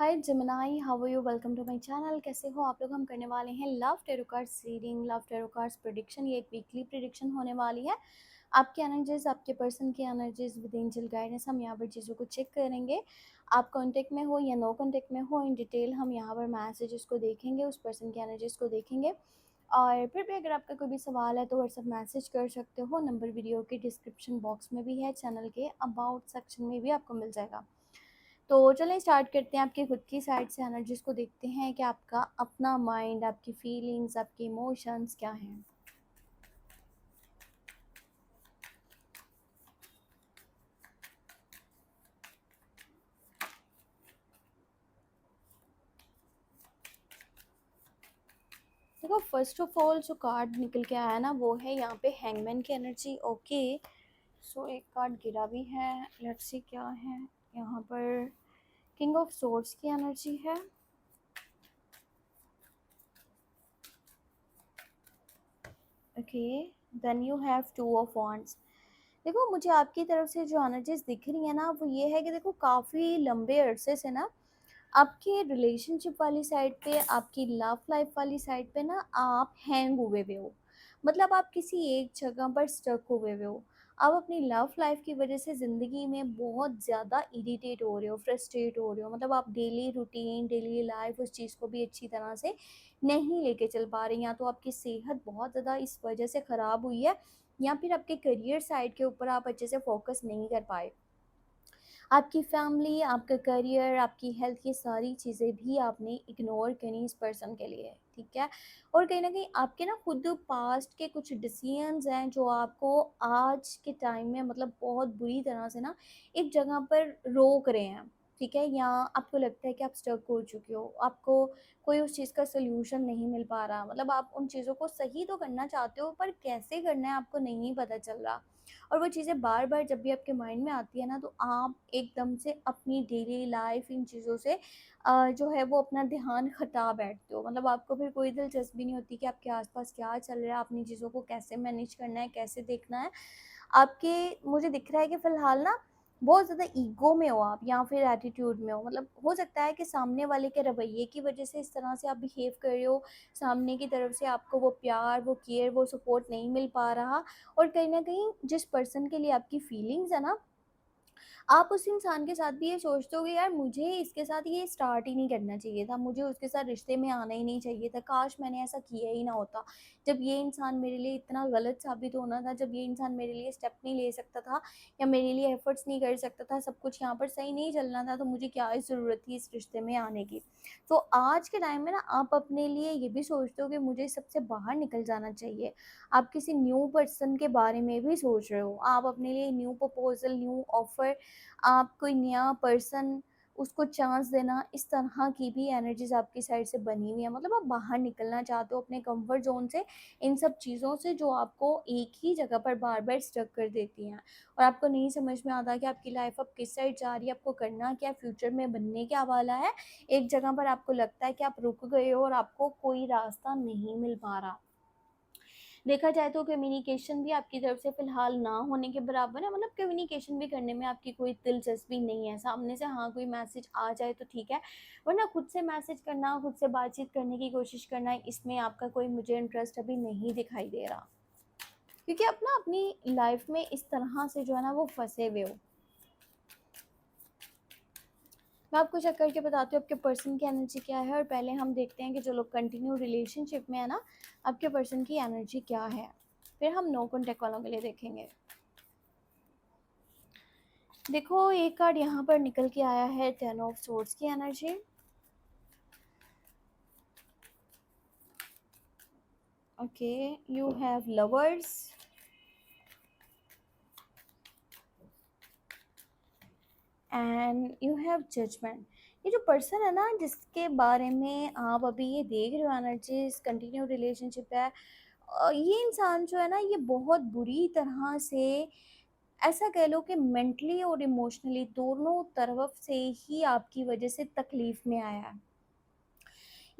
Hi Gemini, how are you? Welcome to my channel. कैसे हो आप लोग? हम करने वाले हैं love tarot cards reading, love tarot cards prediction. ये एक वीकली प्रेडिक्शन होने वाली है। आपकी एनर्जीज, आपके पर्सन की एनर्जीज विद एंजल गाइडेंस, हम यहाँ पर चीज़ों को चेक करेंगे। आप कांटेक्ट में हो या नो कांटेक्ट में हो, इन डिटेल हम यहाँ पर मैसेजेस को देखेंगे, उस पर्सन की एनर्जीज को देखेंगे। और फिर भी अगर आपका कोई भी सवाल है तो व्हाट्सअप मैसेज कर सकते हो। नंबर वीडियो के डिस्क्रिप्शन बॉक्स में भी है, चैनल के अबाउट सेक्शन में भी आपको मिल जाएगा। तो चलें स्टार्ट करते हैं। आपकी खुद की साइड से एनर्जीज को देखते हैं कि आपका अपना माइंड, आपकी फीलिंग्स, आपके इमोशंस क्या हैं। देखो, फर्स्ट ऑफ ऑल जो कार्ड निकल के आया ना, वो है यहाँ पे हैंगमैन की एनर्जी। ओके, सो एक कार्ड गिरा भी है, लेट्स सी क्या है यहाँ पर। किंग ऑफ सोर्ड्स की एनर्जी है। Okay, then you have two of wands. देखो, मुझे आपकी तरफ से जो एनर्जीज दिख रही है ना, वो ये है कि देखो काफ़ी लंबे अरसे से ना आपके रिलेशनशिप वाली साइड पे, आपकी लव लाइफ वाली साइड पे ना आप हैंग हुए हुए हो। मतलब आप किसी एक जगह पर स्टक हुए हुए हो। आप अपनी लव लाइफ की वजह से ज़िंदगी में बहुत ज़्यादा इरिटेट हो रहे हो, फ्रस्ट्रेट हो रहे हो। मतलब आप डेली रूटीन, डेली लाइफ उस चीज़ को भी अच्छी तरह से नहीं लेके चल पा रहे। या तो आपकी सेहत बहुत ज़्यादा इस वजह से ख़राब हुई है, या फिर आपके करियर साइड के ऊपर आप अच्छे से फोकस नहीं कर पाए। आपकी फैमिली, आपका करियर, आपकी हेल्थ, ये सारी चीज़ें भी आपने इग्नोर करी इस पर्सन के लिए, ठीक है। और कहीं ना कहीं आपके ना खुद पास्ट के कुछ डिसीजंस हैं जो आपको आज के टाइम में मतलब बहुत बुरी तरह से ना एक जगह पर रोक रहे हैं, ठीक है। या आपको लगता है कि आप स्टक हो चुके हो, आपको कोई उस चीज़ का सोल्यूशन नहीं मिल पा रहा। मतलब आप उन चीज़ों को सही तो करना चाहते हो, पर कैसे करना है आपको नहीं पता चल रहा। और वो चीज़ें बार बार जब भी आपके माइंड में आती है ना, तो आप एकदम से अपनी डेली लाइफ इन चीज़ों से जो है वो अपना ध्यान हटा बैठते हो। मतलब आपको फिर कोई दिलचस्पी नहीं होती कि आपके आसपास क्या चल रहा है, अपनी चीज़ों को कैसे मैनेज करना है, कैसे देखना है। आपके, मुझे दिख रहा है कि फ़िलहाल ना बहुत ज़्यादा ईगो में हो आप, या फिर एटीट्यूड में हो। मतलब हो सकता है कि सामने वाले के रवैये की वजह से इस तरह से आप बिहेव कर रहे हो। सामने की तरफ से आपको वो प्यार, वो केयर, वो सपोर्ट नहीं मिल पा रहा। और कहीं न कहीं जिस पर्सन के लिए आपकी फीलिंग्स है ना, आप उस इंसान के साथ भी ये सोचते हो कि यार मुझे इसके साथ ये स्टार्ट ही नहीं करना चाहिए था, मुझे उसके साथ रिश्ते में आना ही नहीं चाहिए था, काश मैंने ऐसा किया ही ना होता। जब ये इंसान मेरे लिए इतना गलत साबित होना था, जब ये इंसान मेरे लिए स्टेप नहीं ले सकता था या मेरे लिए एफर्ट्स नहीं कर सकता था, सब कुछ यहाँ पर सही नहीं चलना था, तो मुझे क्या ज़रूरत थी इस रिश्ते में आने की। तो आज के टाइम में ना आप अपने लिए ये भी सोचते हो कि मुझे सबसे बाहर निकल जाना चाहिए। आप किसी न्यू पर्सन के बारे में भी सोच रहे हो, आप अपने लिए न्यू प्रपोजल, न्यू ऑफर, आप कोई नया पर्सन, उसको चांस देना, इस तरह की भी एनर्जीज आपकी साइड से बनी हुई है। मतलब आप बाहर निकलना चाहते हो अपने कंफर्ट जोन से, इन सब चीज़ों से जो आपको एक ही जगह पर बार बार स्टक कर देती हैं। और आपको नहीं समझ में आता कि आपकी लाइफ अब किस साइड जा रही है, आपको करना क्या, फ्यूचर में बनने क्या वाला है। एक जगह पर आपको लगता है कि आप रुक गए हो और आपको कोई रास्ता नहीं मिल पा रहा। देखा जाए तो कम्युनिकेशन भी आपकी तरफ से फ़िलहाल ना होने के बराबर है। मतलब कम्युनिकेशन भी करने में आपकी कोई दिलचस्पी नहीं है। सामने से हाँ, कोई मैसेज आ जाए तो ठीक है, वरना खुद से मैसेज करना, खुद से बातचीत करने की कोशिश करना, इसमें आपका कोई मुझे इंटरेस्ट अभी नहीं दिखाई दे रहा। क्योंकि आप ना अपनी लाइफ में इस तरह से जो है ना वो फँसे हुए हो। मैं आपको चेक करके बताती हूँ आपके पर्सन की एनर्जी क्या है। और पहले हम देखते हैं कि जो लोग कंटिन्यू रिलेशनशिप में है ना, आपके पर्सन की एनर्जी क्या है। फिर हम नो कॉन्टैक्ट वालों के लिए देखेंगे। देखो, एक कार्ड यहाँ पर निकल के आया है, 10 ऑफ सोर्ड्स की energy. Okay, you have lovers and you have judgement. ये जो पर्सन है ना जिसके बारे में आप अभी ये देख रहे हो एनर्जी, कंटिन्यू रिलेशनशिप है, ये इंसान जो है ना, ये बहुत बुरी तरह से, ऐसा कह लो कि मेंटली और इमोशनली दोनों तरफ से ही आपकी वजह से तकलीफ में आया है।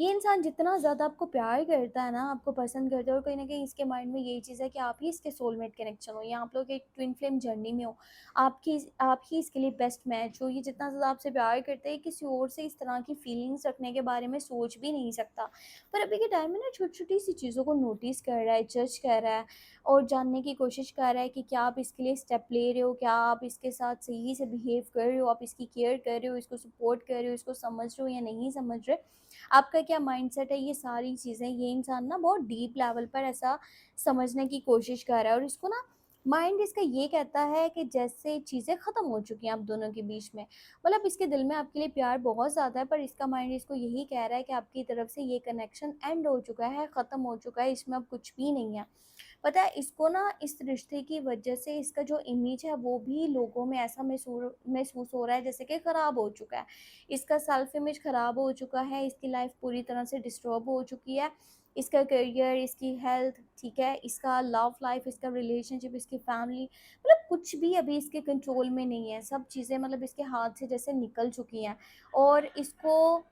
ये इंसान जितना ज़्यादा आपको प्यार करता है ना, आपको पसंद करता है, और कहीं न कहीं इसके माइंड में यही चीज़ है कि आप ही इसके सोलमेट कनेक्शन हो, या आप लोग एक ट्विन फ्लेम जर्नी में हो। आप ही इसके लिए बेस्ट मैच हो। ये जितना ज़्यादा आपसे प्यार करता है, किसी और से इस तरह की फीलिंग्स रखने के बारे में सोच भी नहीं सकता। पर अभी के टाइम में ना छोटी-छोटी सी चीज़ों को नोटिस कर रहा है, जज कर रहा है, और जानने की कोशिश कर रहा है कि क्या आप इसके लिए स्टेप ले रहे हो, क्या आप इसके साथ सही से बिहेव कर रहे हो, आप इसकी केयर कर रहे हो, इसको सपोर्ट कर रहे हो, इसको समझ रहे हो या नहीं समझ रहे। आपका क्या माइंडसेट है, ये सारी चीज़ें ये इंसान ना बहुत डीप लेवल पर ऐसा समझने की कोशिश कर रहा है, और इसको ना माइंड इसका ये कहता है कि जैसे चीज़ें ख़त्म हो चुकी हैं आप दोनों के बीच में। मतलब इसके दिल में आपके लिए प्यार बहुत ज़्यादा है, पर इसका माइंड इसको यही कह रहा है कि आपकी तरफ से ये कनेक्शन एंड हो चुका है, ख़त्म हो चुका है, इसमें अब कुछ भी नहीं है। पता है इसको ना इस रिश्ते की वजह से इसका जो इमेज है वो भी लोगों में ऐसा महसूस हो रहा है जैसे कि ख़राब हो चुका है। इसका सेल्फ इमेज ख़राब हो चुका है, इसकी लाइफ पूरी तरह से डिस्टर्ब हो चुकी है। इसका करियर, इसकी हेल्थ, ठीक है, इसका लव लाइफ, इसका रिलेशनशिप, इसकी फैमिली, मतलब कुछ भी अभी इसके कंट्रोल में नहीं है। सब चीज़ें मतलब इसके हाथ से जैसे निकल चुकी हैं, और इसको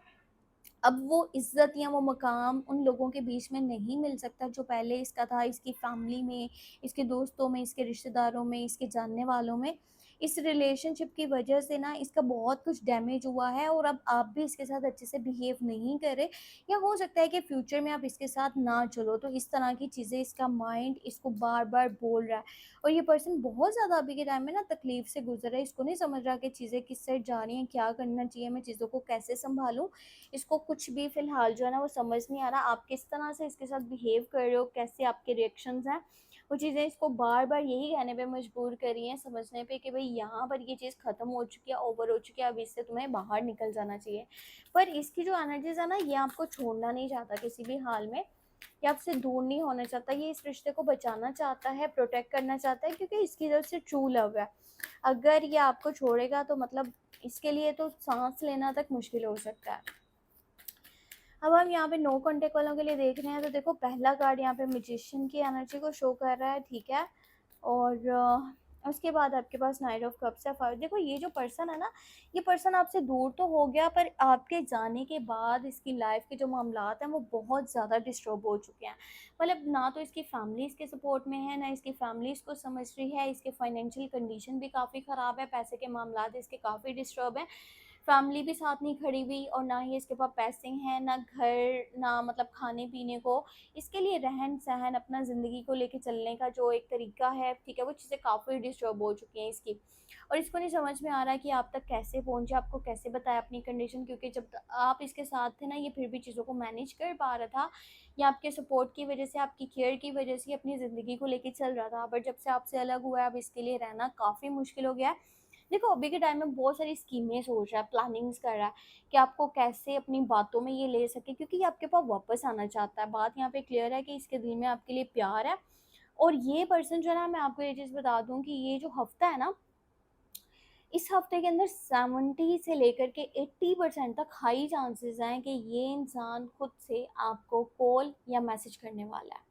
अब वो इज़्ज़त या वो मकाम उन लोगों के बीच में नहीं मिल सकता जो पहले इसका था, इसकी फ़ैमिली में, इसके दोस्तों में, इसके रिश्तेदारों में, इसके जानने वालों में। इस रिलेशनशिप की वजह से ना इसका बहुत कुछ डैमेज हुआ है, और अब आप भी इसके साथ अच्छे से बिहेव नहीं कर रहे, या हो सकता है कि फ्यूचर में आप इसके साथ ना चलो। तो इस तरह की चीज़ें इसका माइंड इसको बार-बार बोल रहा है, और ये पर्सन बहुत ज़्यादा अभी के टाइम में ना तकलीफ़ से गुज़र रहा है। इसको नहीं समझ रहा कि चीज़ें किस साइड जा रही हैं, क्या करना चाहिए, मैं चीज़ों को कैसे सँभालूँ। इसको कुछ भी फ़िलहाल जो है ना वो समझ नहीं आ रहा। आप किस तरह से इसके साथ बिहेव कर रहे हो, कैसे आपके रिएक्शंस हैं, वो चीज़ें इसको बार-बार यही कहने पे मजबूर कर रही हैं, समझने पे कि भई यहाँ पर ये चीज़ ख़त्म हो चुकी है, ओवर हो चुकी है, अब इससे तुम्हें बाहर निकल जाना चाहिए। पर इसकी जो एनर्जीज़ है ना, ये आपको छोड़ना नहीं चाहता किसी भी हाल में, ये आपसे दूर नहीं होना चाहता, ये इस रिश्ते को बचाना चाहता है, प्रोटेक्ट करना चाहता है, क्योंकि इसकी तरफ से ट्रू लव है। अगर ये आपको छोड़ेगा तो मतलब इसके लिए तो साँस लेना तक मुश्किल हो सकता है। अब हम यहाँ पे नो कॉन्टैक्ट वालों के लिए देख रहे हैं, तो देखो पहला कार्ड यहाँ पे मैजिशियन की एनर्जी को शो कर रहा है, ठीक है। और उसके बाद आपके पास नाइट ऑफ कप्स है, 5। देखो ये जो पर्सन है ना, ये पर्सन आपसे दूर तो हो गया, पर आपके जाने के बाद इसकी लाइफ के जो मामलात हैं वो बहुत ज़्यादा डिस्टर्ब हो चुके हैं। मतलब ना तो इसकी फैमिली इसके सपोर्ट में है, ना इसकी फैमिली इसको समझ रही है, इसके फाइनेंशियल कंडीशन भी काफ़ी ख़राब है, पैसे के मामलात इसके काफ़ी डिस्टर्ब हैं। फैमिली भी साथ नहीं खड़ी हुई, और ना ही इसके पास पैसे हैं, ना घर, ना मतलब खाने-पीने को। इसके लिए रहन-सहन, अपना ज़िंदगी को लेके चलने का जो एक तरीका है, ठीक है, वो चीज़ें काफ़ी डिस्टर्ब हो चुकी हैं इसकी। और इसको नहीं समझ में आ रहा है कि आप तक कैसे पहुँचे, आपको कैसे बताएँ अपनी कंडीशन, क्योंकि जब आप इसके साथ थे ना, ये फिर भी चीज़ों को मैनेज कर पा रहा था। ये आपके सपोर्ट की वज़ह से, आपकी केयर की वज़ह से अपनी ज़िंदगी को लेके चल रहा था। बट जब से आपसे अलग हुआ है, अब इसके लिए रहना काफ़ी मुश्किल हो गया है। देखो अभी के टाइम में बहुत सारी स्कीमें सोच रहा है, प्लानिंग्स कर रहा है कि आपको कैसे अपनी बातों में ये ले सके, क्योंकि ये आपके पास वापस आना चाहता है। बात यहाँ पे क्लियर है कि इसके दिल में आपके लिए प्यार है। और ये पर्सन जो है ना, मैं आपको ये चीज़ बता दूँ कि ये जो हफ्ता है ना, इस हफ्ते के अंदर 70 से लेकर के 80% तक हाई चांसेस हैं कि ये इंसान खुद से आपको कॉल या मैसेज करने वाला है।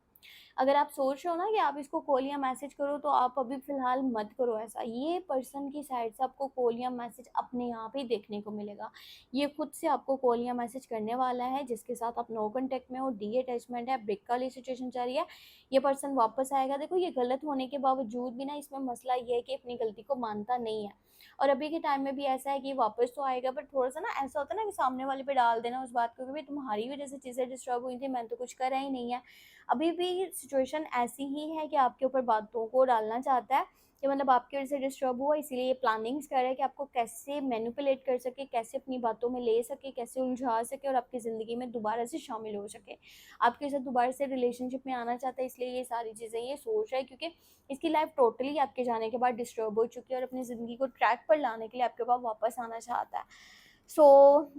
अगर आप सोच रहे हो ना कि आप इसको कॉल या मैसेज करो, तो आप अभी फ़िलहाल मत करो ऐसा। ये पर्सन की साइड से आपको कॉल या मैसेज अपने आप ही देखने को मिलेगा। ये खुद से आपको कॉल या मैसेज करने वाला है, जिसके साथ आप नो कॉन्टैक्ट में हो, डी-अटैचमेंट है, ब्रेक वाली सिचुएशन चल रही है। ये पर्सन वापस आएगा। देखो ये गलत होने के बावजूद भी ना, इसमें मसला ये है कि अपनी गलती को मानता नहीं है। और अभी के टाइम में भी ऐसा है कि वापस तो आएगा, बट थोड़ा-सा ना ऐसा होता है ना कि सामने वाले पे डाल देना उस बात को कि भाई तुम्हारी वज़ह से चीज़ें डिस्टर्ब हुई थी, मैंने तो कुछ करा ही नहीं है। अभी भी सिचुएशन ऐसी ही है कि आपके ऊपर बातों को डालना चाहता है, कि मतलब आपकी वजह से डिस्टर्ब हुआ, इसीलिए ये प्लानिंग्स कर रहा है कि आपको कैसे मैनिपुलेट कर सके, कैसे अपनी बातों में ले सके, कैसे उलझा सके, और आपकी ज़िंदगी में दोबारा से शामिल हो सके। आपके साथ दोबारा से रिलेशनशिप में आना चाहता है, इसलिए ये सारी चीज़ें ये सोच रहा है, क्योंकि इसकी लाइफ टोटली आपके जाने के बाद डिस्टर्ब हो चुकी है, और अपनी ज़िंदगी को ट्रैक पर लाने के लिए आपके पास वापस आना चाहता है।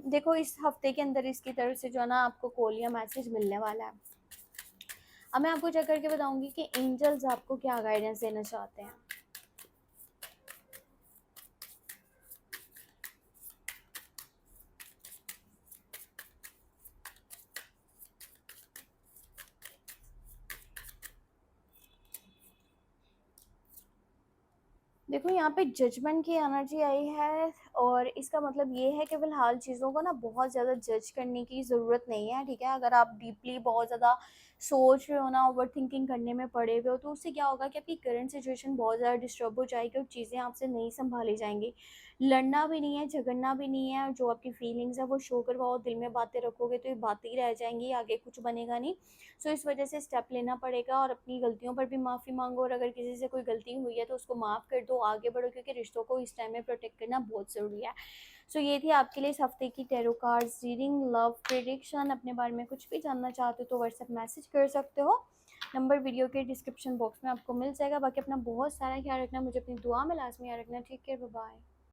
देखो इस हफ्ते के अंदर इसकी तरफ से जो है ना, आपको कॉल या मैसेज मिलने वाला है। अब मैं आपको चेक करके बताऊंगी कि एंजल्स आपको क्या गाइडेंस देना चाहते हैं। देखो यहाँ पे जजमेंट की एनर्जी आई है, और इसका मतलब ये है कि फ़िलहाल चीज़ों को ना बहुत ज़्यादा जज करने की ज़रूरत नहीं है, ठीक है? अगर आप डीपली बहुत ज़्यादा सोच रहे हो ना, ओवरथिंकिंग करने में पड़े हुए हो, तो उससे क्या होगा कि आपकी करंट सिचुएशन बहुत ज़्यादा डिस्टर्ब हो जाएगी और चीज़ें आपसे नहीं सँभाली जाएँगी। लड़ना भी नहीं है, झगड़ना भी नहीं है, जो आपकी फीलिंग्स हैं वो शो करवाओ, दिल में बातें रखोगे तो ये बातें ही रह जाएँगी, आगे कुछ बनेगा नहीं। सो इस वजह से स्टेप लेना पड़ेगा और अपनी गलतियों पर भी माफ़ी माँगो और अगर किसी से कोई गलती हुई है तो उसको माफ़ कर दो, आगे बढ़ो क्योंकि रिश्तों को इस टाइम में प्रोटेक्ट करना बहुत ज़रूरी है। सो ये थी आपके लिए इस हफ्ते की tarot cards reading, love prediction. अपने बारे में कुछ भी जानना चाहते हो तो व्हाट्सएप मैसेज कर सकते हो। नंबर वीडियो के डिस्क्रिप्शन बॉक्स में आपको मिल जाएगा। बाकी अपना बहुत सारा ख्याल रखना, मुझे अपनी दुआ में लाज़मी याद रखना। Take care, bye bye.